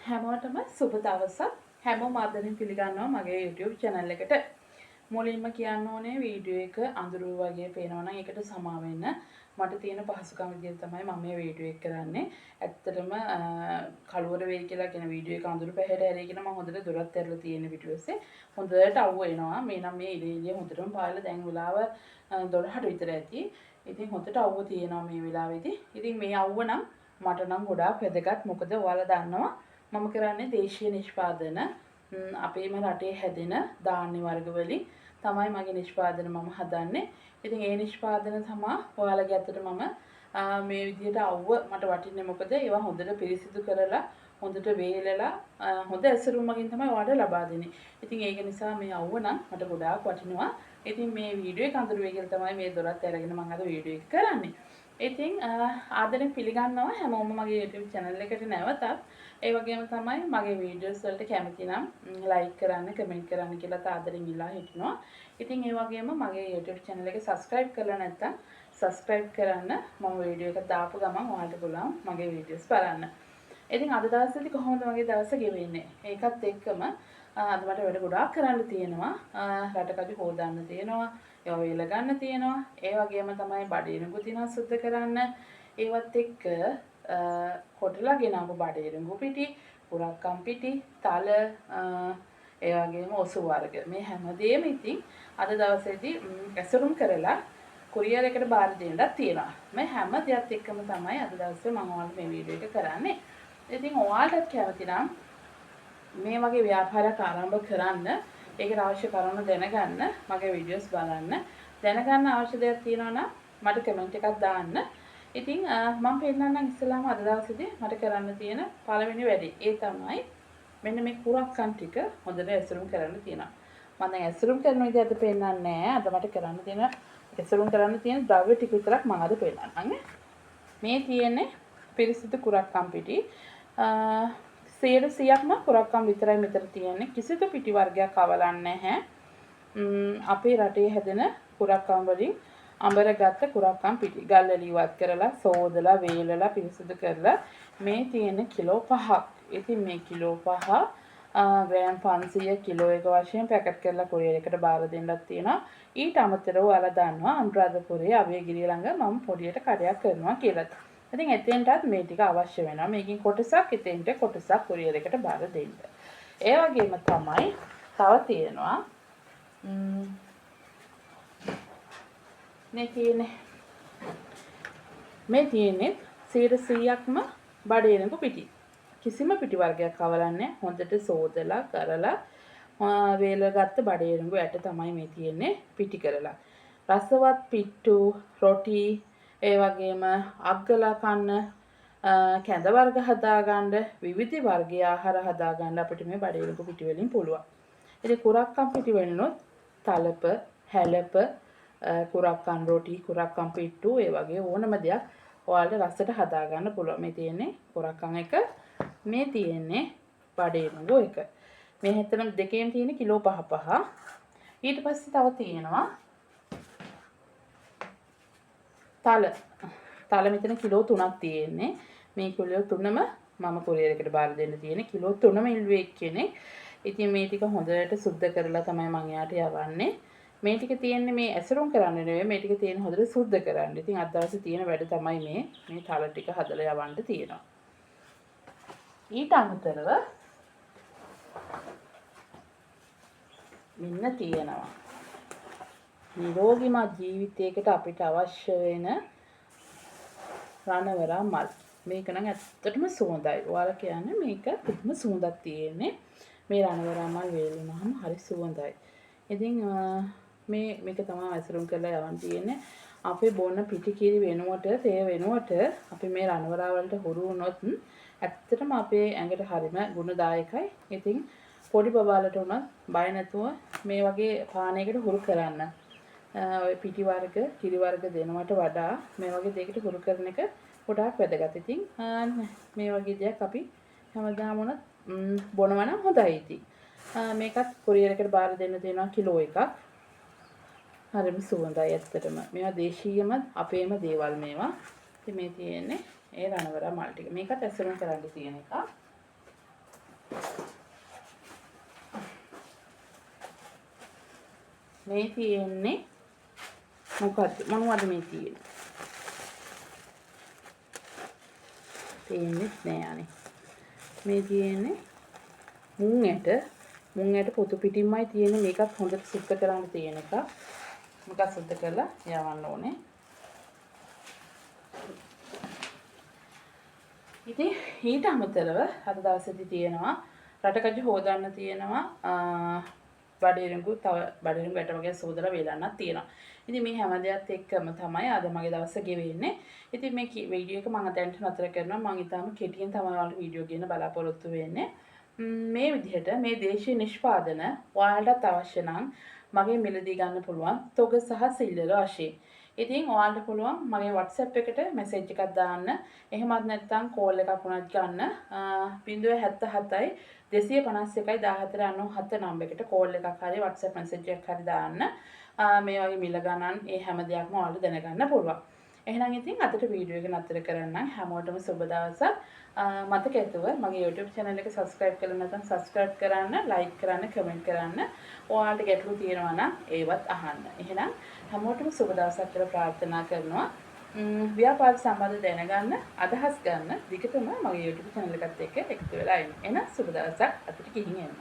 හැමෝටම සුබ දවසක්. හැමෝම ආදරෙන් පිළිගන්නවා මගේ YouTube channel එකට. මුලින්ම කියන්න ඕනේ වීඩියෝ එක අඳුරු වගේ පේනවා නම් ඒකට සමා වෙන්න. මට තියෙන පහසුකම් විදිහට තමයි මම මේ වීඩියෝ එක කරන්නේ. ඇත්තටම කළුවර වෙයි කියලා කියන වීඩියෝ එක අඳුරු පැහැයට ඇරගෙන මම හොඳට දොරත් ඇරලා තියෙන පිටුවසේ හොඳට අවුව එනවා. මේ නම් මේ ඉලීලිය හොඳටම පායලා දැන් වෙලාව 12ට විතර ඇති. ඉතින් හොඳට අවුව තියෙනවා මේ වෙලාවේදී. ඉතින් මේ අවුව නම් මට නම් ගොඩාක් වැදගත්. මොකද ඔයාලා දන්නවා මම කරන්නේ දේශීය නිෂ්පාදන අපේම රටේ හැදෙන ධාන්‍ය වර්ග වලින් තමයි මගේ නිෂ්පාදන මම හදන්නේ. ඉතින් ඒ නිෂ්පාදන තමයි ඔයාලගේ අතට මම මේ විදිහට අවුව මට වටින්නේ මොකද ඒවා හොඳට පිරිසිදු කරලා හොඳට වේලලා හොඳ ඇසුරුමකින් තමයි ඔයාලට ලබා දෙන්නේ. ඉතින් ඒක නිසා මේ අවුව නම් මට ගොඩාක් වටිනවා. ඉතින් මේ වීඩියෝ එක අඳුරු වෙයි කියලා තමයි මේ දොරත් අරගෙන මම අද වීඩියෝ එක කරන්නේ. ඉතින් ආදරෙන් පිළිගන්නවා හැමෝම මගේ YouTube channel එකට නැවතත්. ඒ වගේම තමයි මගේ වීඩියෝස් වලට කැමති නම් ලයික් කරන්න, කමෙන්ට් කරන්න කියලා ආදරෙන් ඉල්ලා හිටිනවා. ඉතින් ඒ වගේම මගේ YouTube channel එක subscribe කරලා නැත්නම් subscribe කරන්න. මම වීඩියෝ එක දාපු ගමන් ඔයාලට පුළුවන් මගේ වීඩියෝස් බලන්න. ඉතින් අද දවසේදී කොහොමද මගේ දවස ගෙවෙන්නේ? ඒකත් එක්කම අද මට වැඩ ගොඩාක් කරන්න තියෙනවා. රටකඩි හොදන්න තියෙනවා. ඒවා වේල ගන්න තියෙනවා. ඒ වගේම තමයි බඩේරුඟු තියනවා සුද්ධ කරන්න. ඒවත් එක්ක කොටලා ගෙනාවු බඩේරුඟු පිටි, පුරක්කම් පිටි, තල ඒ වගේම ඔසු වර්ග. මේ හැමදේම ඉතින් අද දවසේදී ඇසුරුම් කරලා කුරියර් එකට බාර දෙන්නත් තියෙනවා. මේ හැම දෙයක් එක්කම තමයි අද දවසේ මම ඔයාලට මේ වීඩියෝ එක කරන්නේ. ඉතින් ඔයාලට කැමති නම් මේ වගේ ව්‍යාපාරයක් ආරම්භ කරන්න ඒකට අවශ්‍ය කරුණු දැනගන්න මගේ වීඩියෝස් බලන්න දැනගන්න අවශ්‍ය දේවල් තියෙනවා නම් මට කමෙන්ට් එකක් දාන්න. ඉතින් මම පෙන්නන්නම් ඉස්සෙල්ලාම අද දවසේදී මට කරන්න තියෙන පළවෙනි වැඩේ. ඒ තමයි මෙන්න මේ කුරක්කන් ටික හොඳට ඇසුරුම් කරන්න තියෙනවා. මම දැන් ඇසුරුම් කරන විදිහ අද පෙන්නන්නේ නැහැ. අද මට කරන්න තියෙන ඇසුරුම් කරන්න තියෙන ද්‍රව්‍ය ටික විතරක් මම අද පෙන්නන්නම්. මේ තියෙන්නේ පිරිසිදු කුරක්කන් පිටි. 100%ක්ම කුරක්කම් විතරයි මෙතන තියෙන්නේ. කිසිදු පිටි වර්ගයක් අවලන්නේ නැහැ. අපේ රටේ හැදෙන කුරක්කම් වලින් අඹරගත්ත කුරක්කම් පිටි. ගල්වැලි ඉවත් කරලා, සෝදලා, වේලලා, පිරිසිදු කරලා මේ තියෙන කිලෝ 5ක්. ඉතින් මේ කිලෝ 5 ග්‍රෑම් 500 කිලෝ එක වශයෙන් පැකට් කරලා කුරියර් එකට බාර දෙන්නත් තියෙනවා. ඊට අමතරව ඔයාලා දන්නවා අනුරාධපුරයේ අබේගිරිය ළඟ මම පොඩියට කඩයක් කරනවා කියලා. ඉතින් එතෙන්ටත් මේ ටික අවශ්‍ය වෙනවා. මේකෙන් කොටසක් එතෙන්ට කොටසක් කුරියර් එකට බාර දෙන්න. ඒ වගේම තමයි තව තියෙනවා මේ තියෙන්නේ 100%ක්ම බඩේරුඟු පිටි. කිසිම පිටි වර්ගයක් අවලන්නේ හොඳට සෝදලා කරලා වේලගත්ත බඩේරුඟු ඇට තමයි මේ තියෙන්නේ පිටි කරලා. රසවත් පිට්ටු, රොටි ඒ වගේම අග්ගලා කන්න කැඳ වර්ග හදාගන්න විවිධ වර්ගයේ ආහාර හදාගන්න අපිට මේ බඩේරුඟු පිටි වලින් පුළුවන්. ඉතින් කුරක්කම් පිටි වෙනනොත් තලප, හැලප, කුරක්කම් රොටි, කුරක්කම් පිට්ටු ඒ වගේ ඕනම දෙයක් ඔයාලට රසට හදාගන්න පුළුවන්. මේ තියෙන්නේ කුරක්කම් එක, මේ තියෙන්නේ බඩේරුඟු එක. මේ හැතනම් දෙකේම තියෙන්නේ කිලෝ 5. ඊට පස්සේ තව තියෙනවා තල මෙතන කිලෝ 3ක් තියෙන්නේ. මේ කිලෝ 3ම මම කුරියර් එකට බාර දෙන්න තියෙන්නේ. කිලෝ 3ම ඉල්ලුවේ කෙනෙක්. ඉතින් මේ ටික හොඳට සුද්ධ කරලා තමයි මම යාට යවන්නේ. මේ ටික තියෙන්නේ මේ ඇසුරුම් කරන්න නෙවෙයි. මේ ටික තියෙන්නේ හොඳට සුද්ධ කරන්න. ඉතින් අද දවසේ තියෙන වැඩ තමයි මේ තල ටික හදලා යවන්න තියෙනවා. ඊට අමතරව මෙන්න තියෙනවා නිරෝගිමත් ජීවිතයකට අපිට අවශ්‍ය වෙන රණවරා මල්. මේක නම් ඇත්තටම සුවඳයි. ඔයාලා කියන්නේ මේක පුදුම සුවඳක් තියෙන්නේ. මේ රණවරා මල් වේලුනහම හරි සුවඳයි. ඉතින් මේක තමයි ඇසුරුම් කරලා යවන්න තියෙන්නේ. අපේ බොන පිටි කිරි වෙනුවට, තේ වෙනුවට අපි මේ රණවරා වලට හුරු වුණොත් ඇත්තටම අපේ ඇඟට හරිම ගුණදායකයි. ඉතින් පොඩි බබාලට උනත් බය නැතුව මේ වගේ පානයකට හුරු කරන්න. ඔය පිටි වර්ග, කිරි වර්ග දෙනවට වඩා මේ වගේ දෙයකට හුරු කරන එක ගොඩාක් වැදගත්. ඉතින් මේ වගේ දෙයක් අපි හැමදාම උනත් බොනවා නම් හොඳයි. ඉතින් මේකත් කුරියර් එකට බාර දෙන්න තියෙනවා කිලෝ 1ක්. හරිම සුවඳයි ඇත්තටම. මේවා දේශීයම අපේම දේවල් මේවා. ඉතින් මේ තියෙන්නේ ඒ රණවරා මල් ටික. මේකත් ඇසුරුම් කරන්න තියෙන එක. මේ තියෙන්නේ මොනවද මේ තියෙන්නේ? තියෙන්නේ නෑ අනේ. මේ තියෙන්නේ මුං ඇට පොතු පිටින්මයි තියෙන්නේ. මේකත් හොඳට සුද්ධ කරන්න තියෙන එක. මේක සුද්ධ කරලා යවන්න ඕනේ. ඉතින් ඊට අමතරව අද දවසේදී තියෙනවා රටකජු හොදන්න තියෙනවා බඩේරඟු ඇට වගේ සෝදලා වේලන්නක් තියෙනවා. ඉතින් මේ හැම දෙයක් එක්කම තමයි අද මගේ දවස ගෙවෙන්නේ. ඉතින් මේ වීඩියෝ එක මම දැන්ට නතර කරනවා. මම ඊටාම කෙටියෙන් තමයි ඔයාලට වීඩියෝ ගෙන්න බලාපොරොත්තු වෙන්නේ. මේ විදිහට මේ දේශීය නිෂ්පාදන ඔයාලට අවශ්‍ය නම් මගේ මිලදී ගන්න පුළුවන් තොග සහ සිල්ලර වශයෙන්. ඉතින් ඔයාලට පුළුවන් මගේ WhatsApp එකට මැසේජ් එකක් දාන්න. එහෙමත් නැත්නම් කෝල් එකක් වුණත් ගන්න 077යි 251යි 1497 නම්බර් එකට කෝල් එකක් හරි WhatsApp මැසේජ් එකක් හරි දාන්න. මේ වගේ මිල ගණන් ඒ හැම දෙයක්ම ඔයාලට දැනගන්න පුළුවන්. එහෙනම් ඉතින් අදට වීඩියෝ එක නතර කරන්නම්. හැමෝටම සුබ දවසක්. මතක ඇතුව මගේ YouTube channel එක subscribe කරලා නැත්නම් subscribe කරන්න, like කරන්න, comment කරන්න. ඔයාලට ගැටලු තියෙනවා නම් ඒවත් අහන්න. එහෙනම් හැමෝටම සුබ දවසක් කියලා ප්‍රාර්ථනා කරනවා. ව්‍යාපාර සම්බන්ධ දැනගන්න, අදහස් ගන්න, දිගටම මගේ YouTube channel එකත් එක්ක එකතු වෙලා ඉන්න. එහෙනම් සුබ දවසක් අදට ගිහින් එන්න.